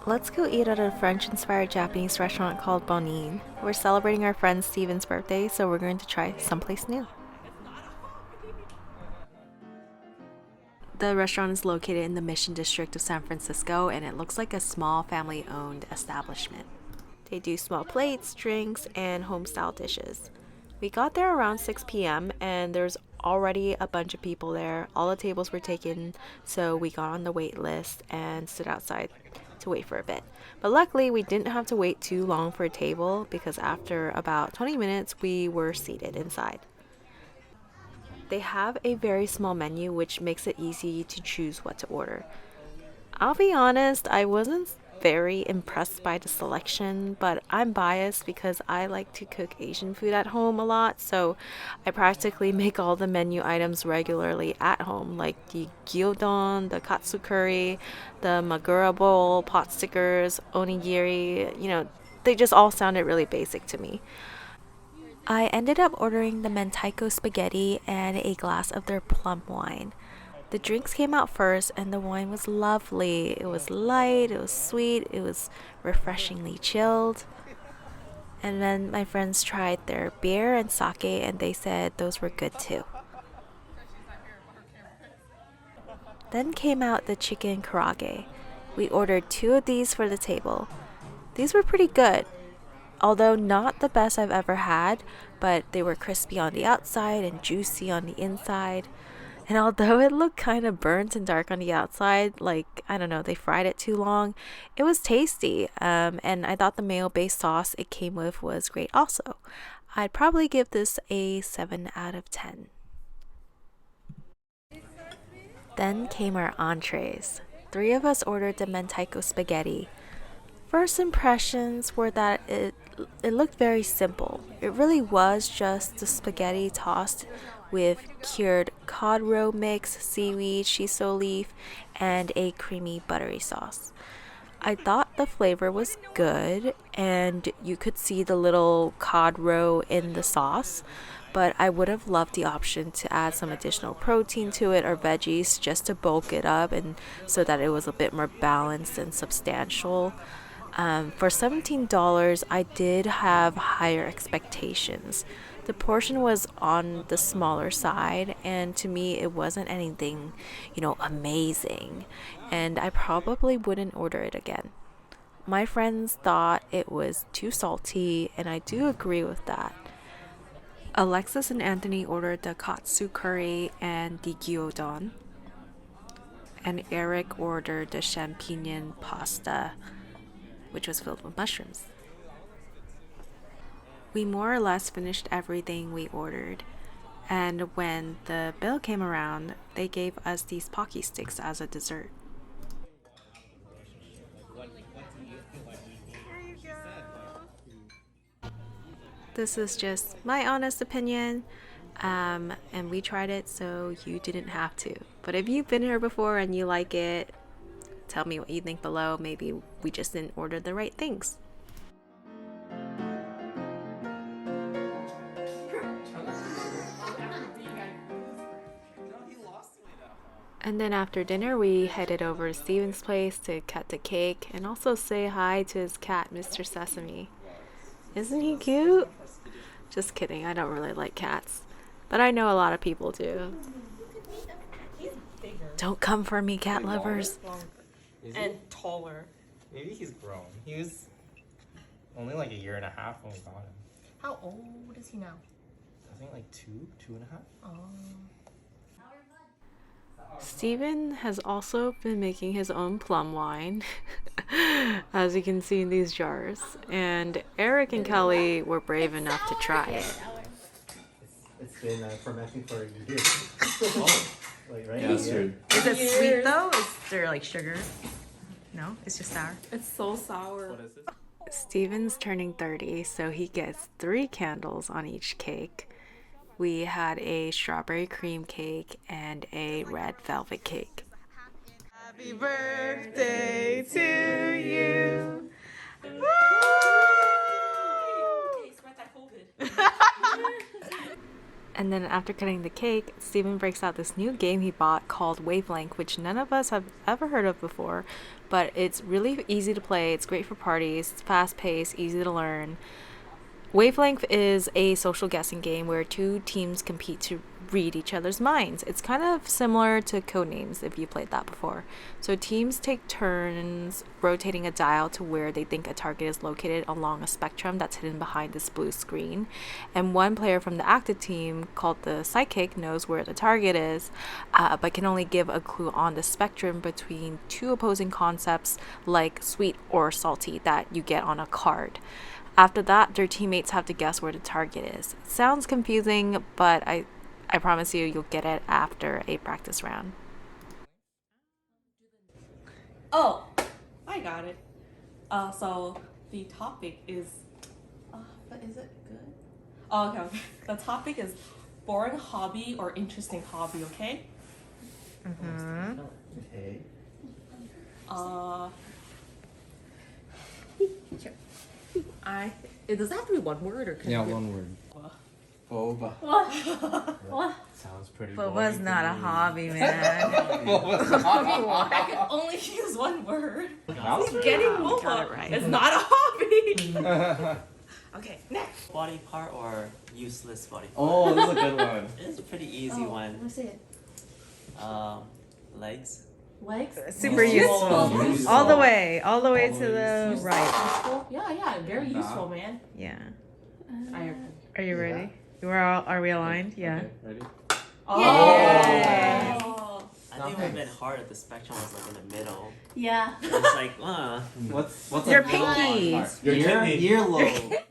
Let's go eat at a French-inspired Japanese restaurant called Bonin. We're celebrating our friend Steven's birthday, so we're going to try someplace new. The restaurant is located in the Mission District of San Francisco, and it looks like a small family-owned establishment. They do small plates, drinks, and home-style dishes. We got there around 6 p.m. and there's already a bunch of people there. All the tables were taken, so we got on the wait list and stood outside to wait for a bit. But luckily, we didn't have to wait too long for a table because after about 20 minutes, we were seated inside. They have a very small menu, which makes it easy to choose what to order. I'll be honest, I wasn't very impressed by the selection, but I'm biased because I like to cook Asian food at home a lot, so I practically make all the menu items regularly at home, like the gyudon, the katsu curry, the magura bowl, pot stickers, onigiri, they just all sounded really basic to me. I ended up ordering the mentaiko spaghetti and a glass of their plum wine. The drinks came out first, and the wine was lovely. It was light, it was sweet, it was refreshingly chilled. And then my friends tried their beer and sake, and they said those were good too. Then came out the chicken karaage. We ordered two of these for the table. These were pretty good, although not the best I've ever had, but they were crispy on the outside and juicy on the inside. And although it looked kind of burnt and dark on the outside, like, I don't know, they fried it too long, it was tasty. And I thought the mayo-based sauce it came with was great also. I'd probably give this a 7 out of 10. Then came our entrees. Three of us ordered the mentaiko spaghetti. First impressions were that it looked very simple. It really was just the spaghetti tossed with cured cod roe mix, seaweed, shiso leaf, and a creamy buttery sauce. I thought the flavor was good and you could see the little cod roe in the sauce, but I would have loved the option to add some additional protein to it or veggies just to bulk it up and so that it was a bit more balanced and substantial. For $17, I did have higher expectations. The portion was on the smaller side, and to me, it wasn't anything, amazing. And I probably wouldn't order it again. My friends thought it was too salty, and I do agree with that. Alexis and Anthony ordered the katsu curry and the gyudon, and Eric ordered the champignon pasta, which was filled with mushrooms. We more or less finished everything we ordered, and when the bill came around, they gave us these pocky sticks as a dessert. This is just my honest opinion, and we tried it, so you didn't have to. But if you've been here before and you like it, tell me what you think below. Maybe we just didn't order the right things. And then after dinner, we headed over to Steven's place to cut the cake and also say hi to his cat, Mr. Sesame. Isn't he cute? Just kidding, I don't really like cats, but I know a lot of people do. Don't come for me, cat lovers. And taller. Maybe he's grown. He was only like a year and a half when we got him. How old is he now? I think like two and a half. Oh. Steven has also been making his own plum wine, as you can see in these jars, and Eric and Kelly were brave enough to try it. It's been fermenting for a year. Oh. Like, right? Yeah, it's true. Is it sweet though? Is there like sugar? No, it's just sour. It's so sour. What is this? Steven's turning 30, so he gets 3 candles on each cake. We had a strawberry cream cake and a red velvet cake. Happy birthday to you. And then after cutting the cake, Steven breaks out this new game he bought called Wavelength, which none of us have ever heard of before, but it's really easy to play. It's great for parties, it's fast-paced, easy to learn. Wavelength is a social guessing game where two teams compete to read each other's minds. It's kind of similar to Codenames if you played that before. So teams take turns rotating a dial to where they think a target is located along a spectrum that's hidden behind this blue screen. And one player from the active team, called the sidekick, knows where the target is, but can only give a clue on the spectrum between two opposing concepts like sweet or salty that you get on a card. After that, their teammates have to guess where the target is. It sounds confusing, but I promise you'll get it after a practice round. Oh, I got it. So the topic is, but is it good? Oh, okay. The topic is boring hobby or interesting hobby. Okay. Okay. Does that have to be one word or can Yeah, it be one word. Boba. What? Sounds pretty But boring was to not a me. hobby, man. I can only use one word. That's Getting got boba it right. is not a hobby. Okay, next. Body part or useless body part? Oh, this is a good one. It's a pretty easy one. Let me see it. Legs. Legs. Super Useful. useful. All the way to Always the useful. right. Useful. Yeah, very Like that. useful, man. Yeah. I Are you ready? Are we aligned? Yeah. Okay, ready? Oh. Yay. I think it would have been hard if the spectrum was like in the middle. Yeah. It's like, What's Your a middle pinky. part? Your kidney. earlobe.